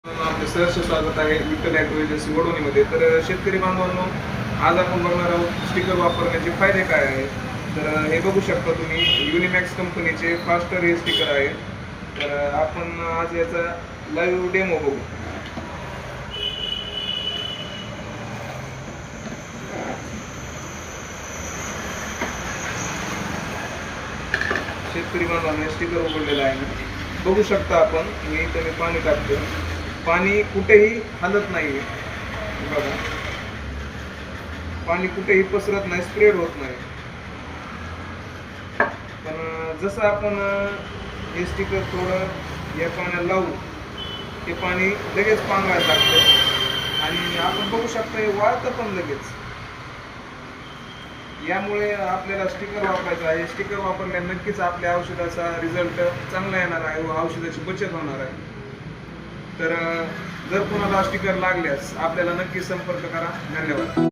आपले सहर्ष स्वागत आहे विठ्ठल ॲग्रो एजन्सी वडोणीमध्ये. तर शेतकरी बांधवांनो, आज आपण बघणार आहोत स्टिकर वापरण्याचे फायदे काय आहेत. तर हे बघू शकता तुम्ही, युनिमॅक्स कंपनीचे फास्टर हे स्टिकर आहे. तर आपण आज याचा लाईव्ह डेमो बघू. शेतकरी बांधवांनी स्टिकर उघडलेला आहे, बघू शकता आपण. मी पाणी टाकतो, पाणी कुठेही हलत नाही. बघा, पाणी कुठेही पसरत नाही, स्प्रेड होत नाही. पण जसं आपण हे स्टिकर थोडं या पाण्याला लावू, ते पाणी लगेच पांगायला लागतं आणि आपण बघू शकता हे वाळतं पण लगेच. यामुळे आपल्याला स्टिकर वापरायचं आहे. स्टिकर वापरल्याने नक्कीच आपल्या औषधाचा रिझल्ट चांगला येणार आहे व औषधाची बचत होणार आहे. तर जर कोणाला स्टिकर लागल्यास आपल्याला नक्की संपर्क करा. धन्यवाद.